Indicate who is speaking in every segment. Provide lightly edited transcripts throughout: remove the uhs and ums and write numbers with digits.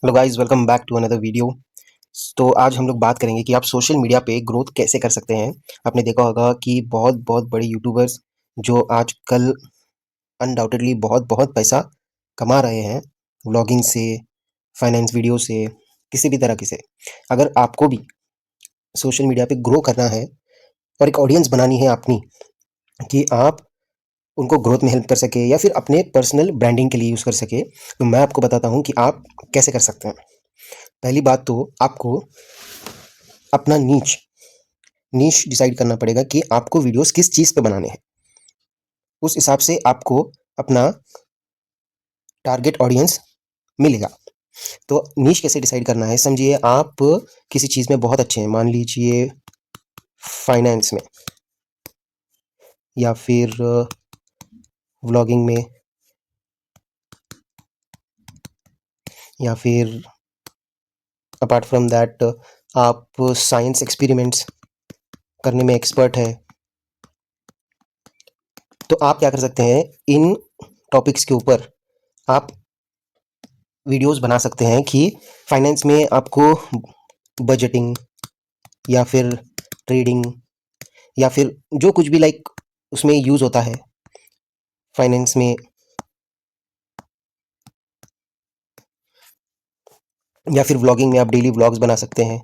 Speaker 1: Hello guys, welcome back to another video. तो आज हम लोग बात करेंगे कि आप सोशल मीडिया पे ग्रोथ कैसे कर सकते हैं। आपने देखा होगा कि बहुत बहुत बड़े यूट्यूबर्स जो आजकल अनडाउटेडली बहुत बहुत पैसा कमा रहे हैं व्लॉगिंग से, फाइनेंस वीडियो से, किसी भी तरह की से। अगर आपको भी सोशल मीडिया पे ग्रो करना है और एक ऑडियंस बनानी है अपनी, कि आप उनको ग्रोथ में हेल्प कर सके या फिर अपने पर्सनल ब्रांडिंग के लिए यूज़ कर सके, तो मैं आपको बताता हूँ कि आप कैसे कर सकते हैं। पहली बात तो आपको अपना नीच नीश डिसाइड करना पड़ेगा कि आपको वीडियोस किस चीज़ पे बनाने हैं। उस हिसाब से आपको अपना टारगेट ऑडियंस मिलेगा। तो नीश कैसे डिसाइड करना है, समझिए आप किसी चीज़ में बहुत अच्छे हैं, मान लीजिए फाइनेंस में या फिर व्लॉगिंग में या फिर अपार्ट फ्रॉम दैट आप साइंस एक्सपेरिमेंट्स करने में एक्सपर्ट है। तो आप क्या कर सकते हैं, इन टॉपिक्स के ऊपर आप वीडियोस बना सकते हैं कि फाइनेंस में आपको बजटिंग या फिर ट्रेडिंग या फिर जो कुछ भी लाइक उसमें यूज़ होता है फाइनेंस में, या फिर व्लॉगिंग में आप डेली व्लॉग्स बना सकते हैं,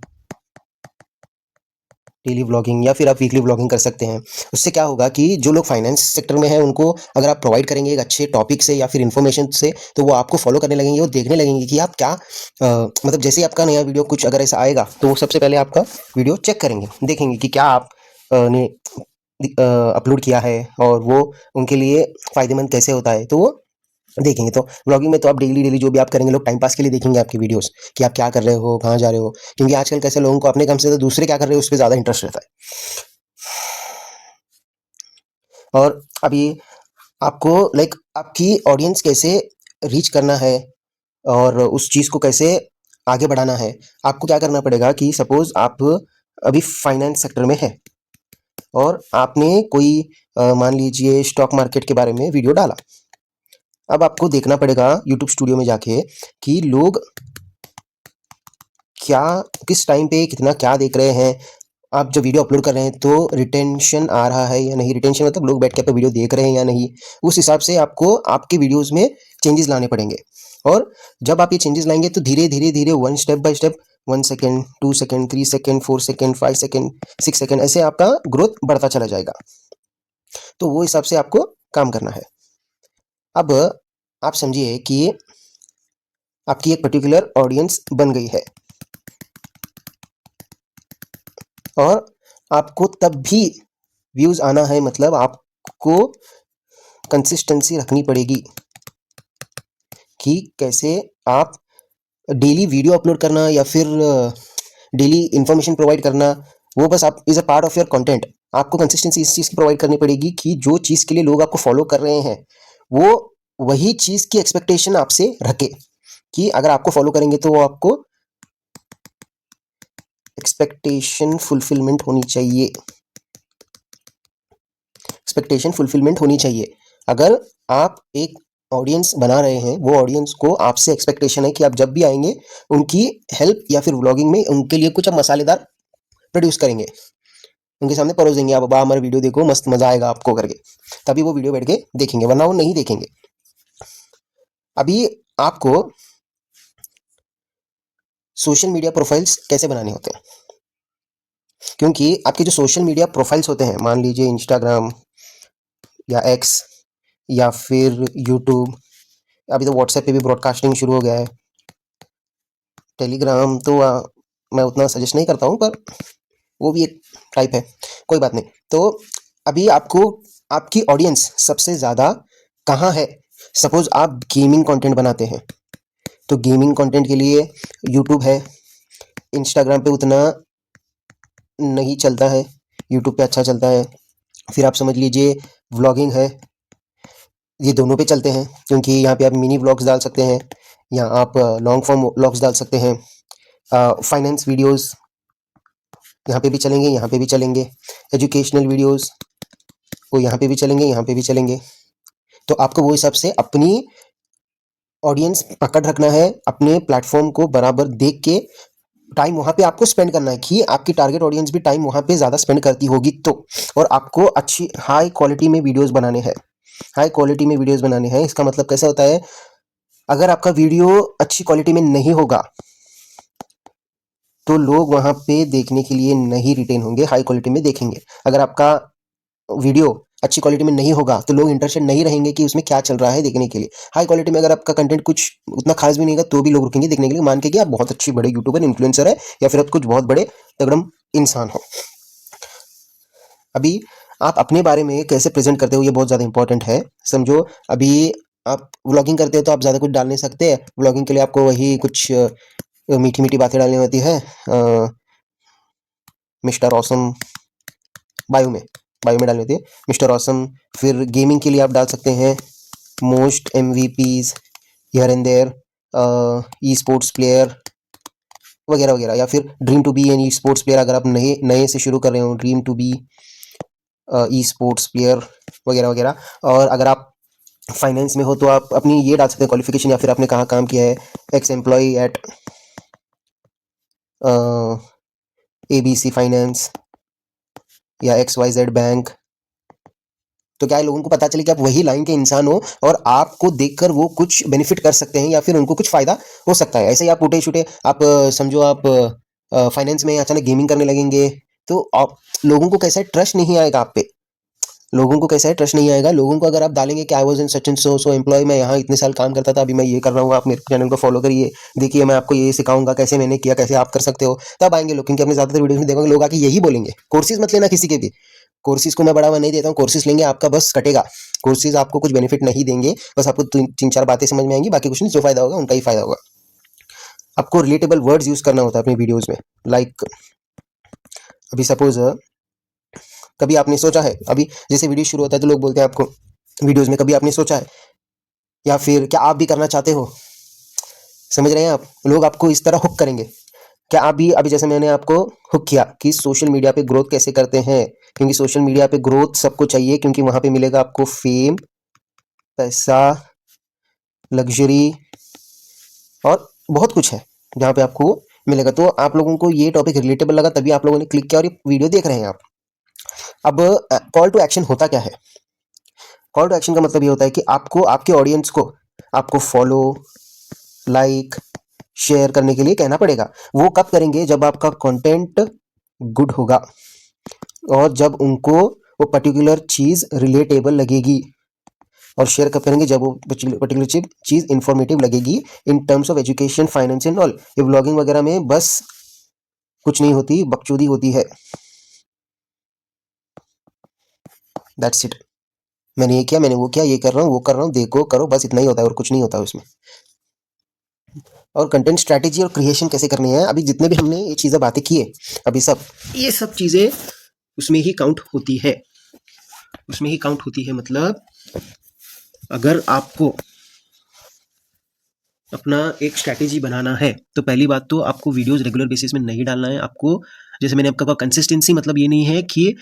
Speaker 1: डेली व्लॉगिंग या फिर आप वीकली व्लॉगिंग कर सकते हैं। उससे क्या होगा कि जो लोग फाइनेंस सेक्टर में हैं उनको अगर आप प्रोवाइड करेंगे एक अच्छे टॉपिक से या फिर इन्फॉर्मेशन से, तो वो आपको फॉलो करने लगेंगे और देखने लगेंगे कि आप क्या मतलब जैसे ही आपका नया वीडियो कुछ अगर ऐसा आएगा तो वो सबसे पहले आपका वीडियो चेक करेंगे, देखेंगे कि क्या आप ने अपलोड किया है और वो उनके लिए फ़ायदेमंद कैसे होता है, तो वो देखेंगे। तो व्लॉगिंग में तो आप डेली डेली जो भी आप करेंगे, लोग टाइम पास के लिए देखेंगे आपकी वीडियोस कि आप क्या कर रहे हो, कहाँ जा रहे हो, क्योंकि आजकल कैसे लोगों को अपने काम से तो दूसरे क्या कर रहे हो उस पर ज़्यादा इंटरेस्ट रहता है। और अभी आपको लाइक आपकी ऑडियंस कैसे रीच करना है और उस चीज़ को कैसे आगे बढ़ाना है, आपको क्या करना पड़ेगा कि सपोज़ आप अभी फाइनेंस सेक्टर में है और आपने कोई मान लीजिए स्टॉक मार्केट के बारे में वीडियो डाला। अब आपको देखना पड़ेगा यूट्यूब स्टूडियो में जाके कि लोग क्या किस टाइम पे कितना क्या देख रहे हैं। आप जब वीडियो अपलोड कर रहे हैं तो रिटेंशन आ रहा है या नहीं, रिटेंशन मतलब लोग बैठ के आपका वीडियो देख रहे हैं या नहीं। उस हिसाब से आपको आपके वीडियोस में चेंजेस लाने पड़ेंगे। और जब आप ये चेंजेस लाएंगे तो धीरे धीरे धीरे one step by step, 1 second, 2 second, 3 second, 4 second, 5 second, 6 second, ऐसे आपका ग्रोथ बढ़ता चला जाएगा। तो वो हिसाब से आपको काम करना है। अब आप समझिए कि आपकी एक पर्टिकुलर ऑडियंस बन गई है और आपको तब भी व्यूज़ आना है, मतलब आपको कंसिस्टेंसी रखनी पड़ेगी कि कैसे आप डेली वीडियो अपलोड करना या फिर डेली इंफॉर्मेशन प्रोवाइड करना, वो बस आप is a part of your content. आपको कंसिस्टेंसी इस चीज़ की प्रोवाइड करनी पड़ेगी कि जो चीज़ के लिए लोग आपको फॉलो कर रहे हैं वो वही चीज़ की एक्सपेक्टेशन आपसे रखे, कि अगर आपको फॉलो करेंगे तो वो आपको एक्सपेक्टेशन फुलफिलमेंट होनी चाहिए, एक्सपेक्टेशन फुलफिलमेंट होनी चाहिए। अगर आप एक ऑडियंस बना रहे हैं, वो ऑडियंस को आपसे एक्सपेक्टेशन है कि आप जब भी आएंगे उनकी हेल्प या फिर व्लॉगिंग में उनके लिए कुछ आप मसालेदार प्रोड्यूस करेंगे, उनके सामने परोस देंगे, आप बाबा हमारा वीडियो देखो मस्त मजा आएगा आपको करके, तभी वो वीडियो बैठ के देखेंगे, वरना वो नहीं देखेंगे। अभी आपको सोशल मीडिया प्रोफाइल्स कैसे बनाने होते हैं, क्योंकि आपके जो सोशल मीडिया प्रोफाइल्स होते हैं, मान लीजिए इंस्टाग्राम या एक्स या फिर यूट्यूब, अभी तो व्हाट्सएप पे भी ब्रॉडकास्टिंग शुरू हो गया है, टेलीग्राम तो मैं उतना सजेस्ट नहीं करता हूँ, पर वो भी एक टाइप है, कोई बात नहीं। तो अभी आपको आपकी ऑडियंस सबसे ज़्यादा कहाँ है। सपोज़ आप गेमिंग कंटेंट बनाते हैं तो गेमिंग कंटेंट के लिए यूट्यूब है, इंस्टाग्राम पे उतना नहीं चलता है, यूट्यूब पे अच्छा चलता है। फिर आप समझ लीजिए व्लॉगिंग है, ये दोनों पे चलते हैं, क्योंकि यहाँ पे आप मिनी व्लॉग्स डाल सकते हैं या आप लॉन्ग फॉर्म व्लॉग्स डाल सकते हैं। फाइनेंस वीडियोस यहाँ पे भी चलेंगे, यहाँ पे भी चलेंगे। एजुकेशनल वीडियोस वो यहाँ पे भी चलेंगे, यहाँ पे भी चलेंगे। तो आपको वो हिसाब से अपनी ऑडियंस पकड़ रखना है, अपने प्लेटफॉर्म को बराबर देख के टाइम वहाँ पे आपको स्पेंड करना है कि आपकी टारगेट ऑडियंस भी टाइम वहाँ पे ज़्यादा स्पेंड करती होगी तो। और आपको अच्छी हाई क्वालिटी में वीडियोस बनाने हैं, हाई क्वालिटी में वीडियोस बनाने हैं। इसका मतलब कैसा होता है, अगर आपका वीडियो अच्छी क्वालिटी में नहीं होगा तो लोग वहाँ पे देखने के लिए नहीं रिटेन होंगे, हाई क्वालिटी में देखेंगे। अगर आपका वीडियो अच्छी क्वालिटी में नहीं होगा तो लोग इंटरेस्टेड नहीं रहेंगे कि उसमें क्या चल रहा है देखने के लिए। हाई क्वालिटी में अगर आपका कंटेंट कुछ उतना खास भी नहीं होगा तो भी लोग रुकेंगे देखने के लिए, मान के कि आप बहुत अच्छी बड़े यूट्यूबर इन्फ्लुएंसर है या फिर आप कुछ बहुत बड़े तगड़म इंसान हो। अभी आप अपने बारे में कैसे प्रेजेंट करते हो ये बहुत ज़्यादा इंपॉर्टेंट है। समझो अभी आप व्लॉगिंग करते हो तो आप ज़्यादा कुछ डाल नहीं सकते। व्लॉगिंग के लिए आपको वही कुछ मीठी मीठी बातें डालनी होती है मिस्टर ऑसम बायो में डालनी होती है मिस्टर ऑसम। फिर गेमिंग के लिए आप डाल सकते हैं most MVPs here and there, esports player वगैरह वगैरह, या फिर dream to be an esports player अगर आप नए नए से शुरू कर रहे हो, dream to be esports player वगैरह वगैरह। और अगर आप फाइनेंस में हो तो आप अपनी ये डाल सकते हैं क्वालिफिकेशन या फिर आपने कहाँ काम किया है, ex employ at ABC finance या XYZ बैंक। तो क्या है, लोगों को पता चले कि आप वही लाइन के इंसान हो और आपको देखकर वो कुछ बेनिफिट कर सकते हैं या फिर उनको कुछ फायदा हो सकता है। ऐसे ही आप टूटे छूटे आप समझो आप फाइनेंस में अचानक गेमिंग करने लगेंगे तो आप लोगों को कैसा है, ट्रस्ट नहीं आएगा आप पे। लोगों को कैसा है, ट्रस्ट नहीं आएगा। लोगों को अगर आप डालेंगे कि I was in such and so employ, मैं यहाँ इतने साल काम करता था, अभी मैं ये कर रहा हूँ, आप मेरे चैनल को फॉलो करिए, देखिए मैं आपको ये सिखाऊंगा कैसे मैंने किया, कैसे आप कर सकते हो, तब आएंगे लोग। क्योंकि अपने ज़्यादातर वीडियोस में देखोगे लोग आके यही बोलेंगे। कोर्सेज मत लेना किसी के भी, कोर्सेज को मैं बढ़ावा नहीं देता हूँ। कोर्सेज लेंगे आपका बस कटेगा, कोर्सेज आपको कुछ बेनिफिट नहीं देंगे, बस आपको तीन चार बातें समझ में आएंगी, बाकी कुछ नहीं। जो फायदा होगा उनका ही फायदा होगा। आपको रिलेटेबल वर्ड्स यूज करना होता है अपनी वीडियोज में। लाइक अभी सपोज कभी आपने सोचा है, अभी जैसे वीडियो शुरू होता है तो लोग बोलते हैं आपको वीडियोज में, कभी आपने सोचा है या फिर क्या आप भी करना चाहते हो, समझ रहे हैं आप, लोग आपको इस तरह हुक करेंगे। क्या आप भी अभी जैसे मैंने आपको हुक किया कि सोशल मीडिया पे ग्रोथ कैसे करते हैं, क्योंकि सोशल मीडिया पे ग्रोथ सबको चाहिए, क्योंकि वहां पे मिलेगा आपको फेम, पैसा, लग्जरी और बहुत कुछ है जहाँ पे आपको मिलेगा। तो आप लोगों को ये टॉपिक रिलेटेबल लगा तभी आप लोगों ने क्लिक किया और ये वीडियो देख रहे हैं आप। अब कॉल टू एक्शन होता क्या है? कॉल टू एक्शन का मतलब ये होता है कि आपको आपके ऑडियंस को आपको फॉलो, लाइक, शेयर करने के लिए कहना पड़ेगा। वो कब करेंगे? जब आपका कंटेंट गुड होगा और जब उनको वो पर्टिकुलर चीज़ रिलेटेबल लगेगी। और शेयर कब करेंगे? जब वो पर्टिकुलर चीज़ इंफॉर्मेटिव लगेगी in terms of education, finance and all. ये व्लॉगिंग वगैरह में बस कुछ नहीं होती, बकचोदी होती है। That's it. मैंने ये किया, मैंने वो किया, ये कर रहा हूँ, वो कर रहा हूँ, देखो करो, बस इतना ही होता है और कुछ नहीं होता है उसमें। और कंटेंट स्ट्रैटेजी और क्रिएशन कैसे करनी है, अभी जितने भी हमने ये चीज़ें बातें की है, अभी ये सब चीज़ें उसमें ही काउंट होती है, उसमें ही काउंट होती है। मतलब अगर आपको अपना एक स्ट्रैटेजी बनाना है तो पहली बात तो आपको वीडियोस रेगुलर बेसिस में नहीं डालना है। आपको, जैसे मैंने आपका कहा, कंसिस्टेंसी मतलब ये नहीं है कि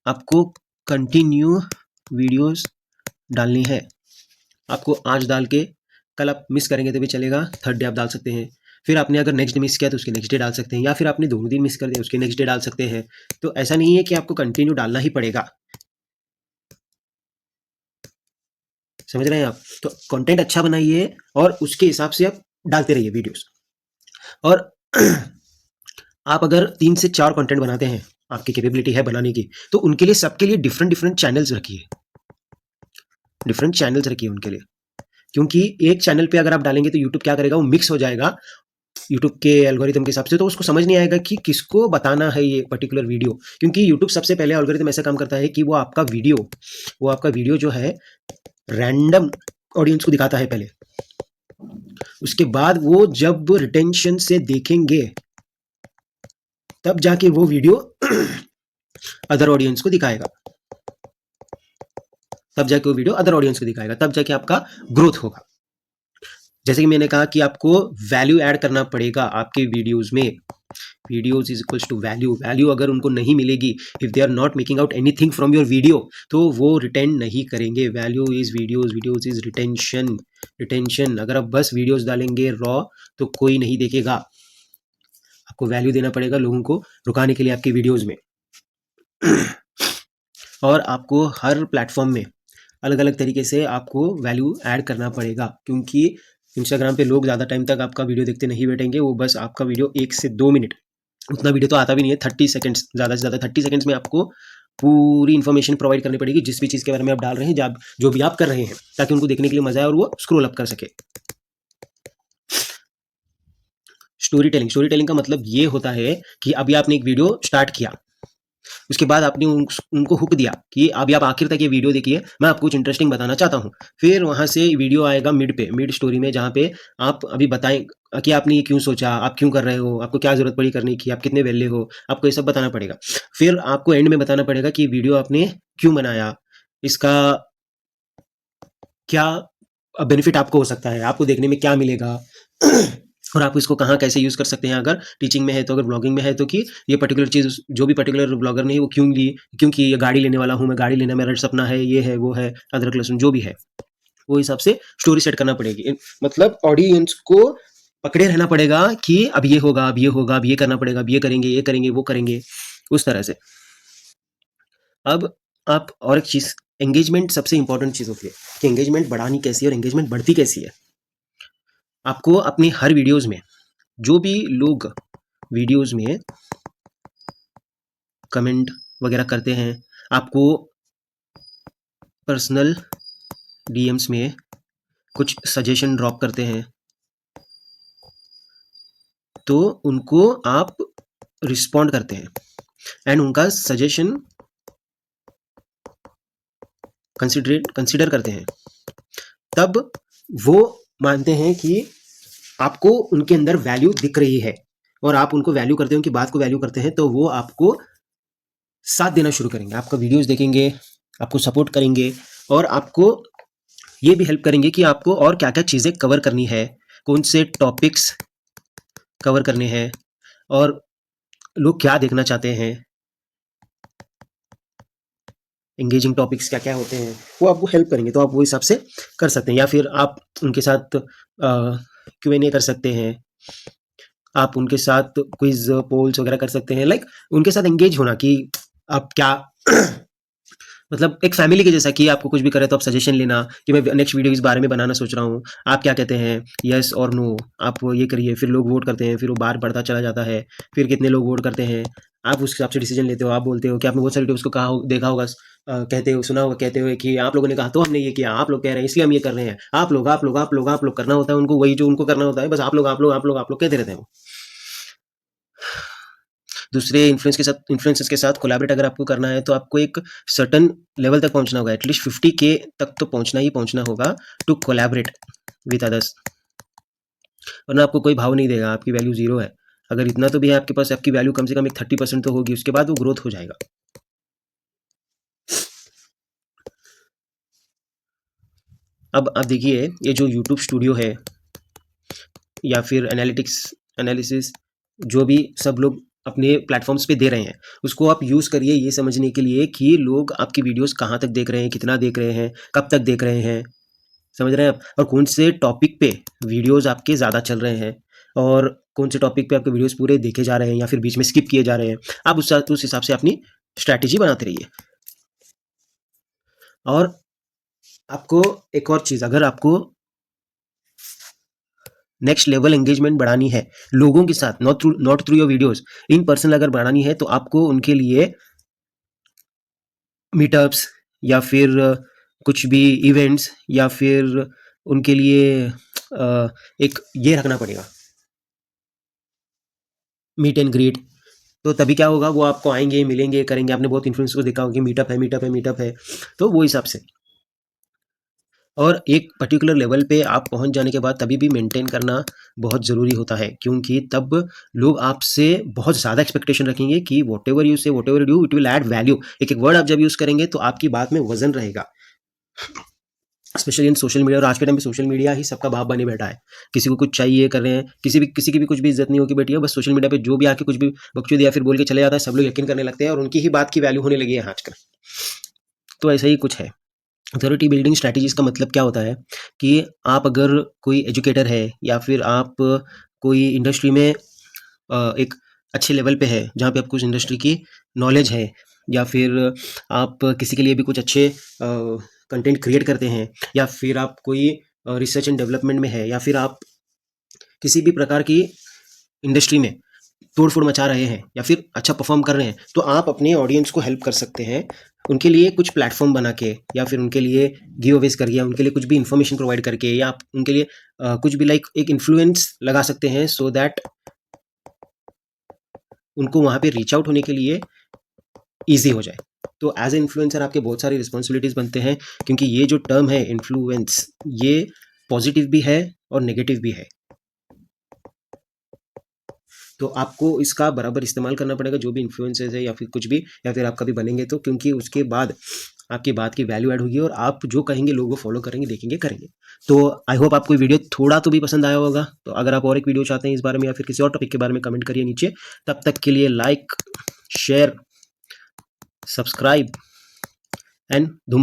Speaker 1: आपको कंटिन्यू वीडियोस डालनी है। आपको आज डाल के कल आप मिस करेंगे तो भी चलेगा, थर्ड डे आप डाल सकते हैं। फिर आपने अगर नेक्स्ट डे मिस किया तो उसके नेक्स्ट डे डाल सकते हैं, या फिर आपने 2 दिन मिस कर दिया उसके नेक्स्ट डे डाल सकते हैं। तो ऐसा नहीं है कि आपको कंटिन्यू डालना ही पड़ेगा, समझ रहे हैं आप? तो कंटेंट अच्छा बनाइए और उसके हिसाब से आप डालते रहिए वीडियोस। और आप अगर 3 से 4 कंटेंट बनाते हैं, आपकी कैपेबिलिटी है बनाने की, तो उनके लिए, सबके लिए डिफरेंट डिफरेंट चैनल्स रखिए, डिफरेंट चैनल्स रखिए उनके लिए। क्योंकि एक चैनल पे अगर आप डालेंगे तो यूट्यूब क्या करेगा, वो मिक्स हो जाएगा यूट्यूब के एल्गोरिथम के हिसाब से, तो उसको समझ नहीं आएगा कि किसको बताना है ये पर्टिकुलर वीडियो। क्योंकि यूट्यूब सबसे पहले एल्गोरिथम ऐसा काम करता है कि वो आपका वीडियो जो है रैंडम ऑडियंस को दिखाता है पहले, उसके बाद वो जब रिटेंशन से देखेंगे तब जाके वो वीडियो अदर ऑडियंस को दिखाएगा, तब जाके आपका ग्रोथ होगा। जैसे कि मैंने कहा कि आपको वैल्यू ऐड करना पड़ेगा आपके वीडियोस में, videos is equals to value. Value अगर उनको नहीं मिलेगी, if they are not making out anything from your video, तो वो रिटेन नहीं करेंगे। Value is videos, videos is retention. Retention, अगर आप बस वीडियोज डालेंगे रॉ तो कोई नहीं देखेगा। आपको वैल्यू देना पड़ेगा लोगों को रुकाने के लिए आपकी वीडियोज में। और आपको हर प्लेटफॉर्म में अलग अलग तरीके से आपको वैल्यू ऐड करना पड़ेगा, क्योंकि इंस्टाग्राम पे लोग ज़्यादा टाइम तक आपका वीडियो देखते नहीं बैठेंगे। वो बस आपका वीडियो 1 से 2 मिनट, उतना वीडियो तो आता भी नहीं है, 30 सेकंड्स, ज़्यादा से ज़्यादा 30 सेकंड्स में आपको पूरी इन्फॉर्मेशन प्रोवाइड करनी पड़ेगी, जिस भी चीज़ के बारे में आप डाल रहे हैं, जो भी आप कर रहे हैं, ताकि उनको देखने के लिए मजा आए और वो स्क्रॉल अप कर सके। स्टोरी टेलिंग, स्टोरी टेलिंग का मतलब ये होता है कि अभी आपने एक वीडियो स्टार्ट किया, उसके बाद आपने उनको हुक दिया कि अभी आप आखिर तक ये वीडियो देखिए, मैं आपको कुछ इंटरेस्टिंग बताना चाहता हूँ। फिर वहाँ से वीडियो आएगा मिड पे, मिड स्टोरी में, जहाँ पे आप अभी बताएं कि आपने ये क्यों सोचा, आप क्यों कर रहे हो, आपको क्या जरूरत पड़ी करने की, आप कितने वेले हो, आपको ये सब बताना पड़ेगा। फिर आपको एंड में बताना पड़ेगा कि वीडियो आपने क्यों बनाया, इसका क्या बेनिफिट आपको हो सकता है, आपको देखने में क्या मिलेगा और आप इसको कहाँ कैसे यूज़ कर सकते हैं, अगर टीचिंग में है तो, अगर ब्लॉगिंग में है तो, कि ये पर्टिकुलर चीज़ जो भी पर्टिकुलर ब्लॉगर ने वो क्यों ली, क्योंकि ये गाड़ी लेने वाला हूँ मैं, गाड़ी लेना मेरा सपना है, ये है वो है, अदरक लहसुन जो भी है, वो हिसाब से स्टोरी सेट करना पड़ेगी। मतलब ऑडियंस को पकड़े रहना पड़ेगा कि अब ये होगा, अब ये होगा, अब ये करना पड़ेगा, अब ये करेंगे, वो करेंगे, उस तरह से। अब आप और एक चीज़, एंगेजमेंट सबसे इंपॉर्टेंट चीज़ होती है कि एंगेजमेंट बढ़ानी कैसी है और एंगेजमेंट बढ़ती कैसी है। आपको अपनी हर वीडियोज़ में, जो भी लोग वीडियोज़ में कमेंट वगैरह करते हैं, आपको पर्सनल डीएम्स में कुछ सजेशन ड्रॉप करते हैं, तो उनको आप रिस्पॉन्ड करते हैं एंड उनका सजेशन कंसिडर करते हैं। तब वो मानते हैं कि आपको उनके अंदर वैल्यू दिख रही है और आप उनको वैल्यू करते हैं, उनकी बात को वैल्यू करते हैं, तो वो आपको साथ देना शुरू करेंगे, आपका वीडियोस देखेंगे, आपको सपोर्ट करेंगे और आपको ये भी हेल्प करेंगे कि आपको और क्या क्या चीज़ें कवर करनी है, कौन से टॉपिक्स कवर करने हैं और लोग क्या देखना चाहते हैं, एंगेजिंग टॉपिक्स क्या क्या होते हैं, वो आपको हेल्प करेंगे। तो आप वो हिसाब से कर सकते हैं, या फिर आप उनके साथ Q&A कर सकते हैं, आप उनके साथ क्विज पोल्स वगैरह कर सकते हैं, लाइक उनके साथ एंगेज होना कि आप क्या मतलब एक फैमिली के जैसा, कि आपको कुछ भी करे तो आप सजेशन लेना कि मैं नेक्स्ट वीडियो इस बारे में बनाना सोच रहा हूँ, आप क्या कहते हैं, यस और नो, आप ये करिए। फिर लोग वोट करते हैं, फिर वो बार बढ़ता चला जाता है, फिर कितने लोग वोट करते हैं, आप उस हिसाब से डिसीजन लेते हो। आप बोलते हो कि आपने बहुत सारे वीडियोस को देखा होगा, कहते हो, सुना होगा, कहते हुए कि आप लोगों ने कहा तो हमने ये किया, आप लोग कह रहे हैं इसलिए हम ये कर रहे हैं, आप लोग करना होता है उनको, वही जो उनको करना होता है, बस आप लोग कहते रहते हैं। दूसरे इन्फ्लुएंसर्स के साथ कोलैबोरेट अगर आपको करना है, तो आपको एक सर्टेन लेवल तक पहुंचना होगा, एटलीस्ट 50K तक तो पहुंचना होगा टू कोलैबोरेट विद अदर्स, वरना आपको कोई भाव नहीं देगा, आपकी वैल्यू जीरो है। अगर इतना तो भी है आपके पास, आपकी वैल्यू कम से कम एक 30% तो होगी, उसके बाद वो ग्रोथ हो जाएगा। अब आप देखिए, ये जो यूट्यूब स्टूडियो है या फिर एनालिसिस, जो भी सब लोग अपने प्लेटफॉर्म्स पे दे रहे हैं, उसको आप यूज़ करिए ये समझने के लिए कि लोग आपकी वीडियोस कहाँ तक देख रहे हैं, कितना देख रहे हैं, कब तक देख रहे हैं, समझ रहे हैं आप, और कौन से टॉपिक पे वीडियोस आपके ज़्यादा चल रहे हैं और कौन से टॉपिक पे आपके वीडियोस पूरे देखे जा रहे हैं या फिर बीच में स्किप किए जा रहे हैं। आप उस हिसाब से अपनी स्ट्रैटेजी बनाते रहिए। और आपको एक और चीज़, अगर आपको नेक्स्ट लेवल एंगेजमेंट बढ़ानी है लोगों के साथ, not through your videos, in person अगर बढ़ानी है, तो आपको उनके लिए मीटअप्स या फिर कुछ भी इवेंट्स या फिर उनके लिए एक ये रखना पड़ेगा, मीट एंड ग्रीट। तो तभी क्या होगा, वो आपको आएंगे, मिलेंगे, करेंगे। आपने बहुत इन्फ्लुएंसर्स को देखा होगा कि मीटअप है, तो वो हिसाब से। और एक पर्टिकुलर लेवल पे आप पहुंच जाने के बाद तभी भी मेंटेन करना बहुत ज़रूरी होता है, क्योंकि तब लोग आपसे बहुत ज़्यादा एक्सपेक्टेशन रखेंगे कि वॉट एवर यू से, what ever do, it will add value. एक एक वर्ड आप जब यूज़ करेंगे तो आपकी बात में वजन रहेगा। Specially in social media. और आज के टाइम पे सोशल मीडिया ही सबका बाप बने बैठा है। किसी को कुछ चाहिए कर रहे हैं, किसी की भी कुछ भी इज्जत नहीं होगी बैठी है, बस सोशल मीडिया पे जो भी आके कुछ भी बकचोदी या फिर बोल के चले जाता है, सब लोग यकीन करने लगते हैं और उनकी ही बात की वैल्यू होने लगी है आजकल। तो ऐसा ही कुछ है। अथॉरिटी बिल्डिंग स्ट्रैटेजीज का मतलब क्या होता है कि आप अगर कोई एजुकेटर है या फिर आप कोई इंडस्ट्री में एक अच्छे लेवल पे है, जहाँ पे आपको उस इंडस्ट्री की नॉलेज है, या फिर आप किसी के लिए भी कुछ अच्छे कंटेंट क्रिएट करते हैं, या फिर आप कोई रिसर्च एंड डेवलपमेंट में है, या फिर आप किसी भी प्रकार की इंडस्ट्री में तोड़-फोड़ मचा रहे हैं या फिर अच्छा परफॉर्म कर रहे हैं, तो आप अपने ऑडियंस को हेल्प कर सकते हैं। उनके लिए कुछ प्लेटफॉर्म बना के, या फिर उनके लिए गिव अवेज करके, या उनके लिए कुछ भी इन्फॉर्मेशन प्रोवाइड करके, या आप उनके लिए कुछ भी लाइक एक इन्फ्लुएंस लगा सकते हैं, सो दैट उनको वहाँ पे रीच आउट होने के लिए ईजी हो जाए। तो एज ए इन्फ्लुएंसर आपके बहुत सारी रिस्पॉन्सिबिलिटीज़ बनते हैं, क्योंकि ये जो टर्म है इन्फ्लुएंस, ये पॉजिटिव भी है और नेगेटिव भी है। तो आपको इसका बराबर इस्तेमाल करना पड़ेगा, जो भी इन्फ्लुएंसर्स है या फिर कुछ भी, या फिर आप कभी बनेंगे तो, क्योंकि उसके बाद आपकी बात की वैल्यू ऐड होगी और आप जो कहेंगे लोग वो फॉलो करेंगे, देखेंगे, करेंगे। तो आई होप आपको वीडियो थोड़ा तो भी पसंद आया होगा। तो अगर आप और एक वीडियो चाहते हैं इस बारे में या फिर किसी और टॉपिक के बारे में, कमेंट करिए नीचे। तब तक के लिए लाइक, शेयर, सब्सक्राइब एंड धूम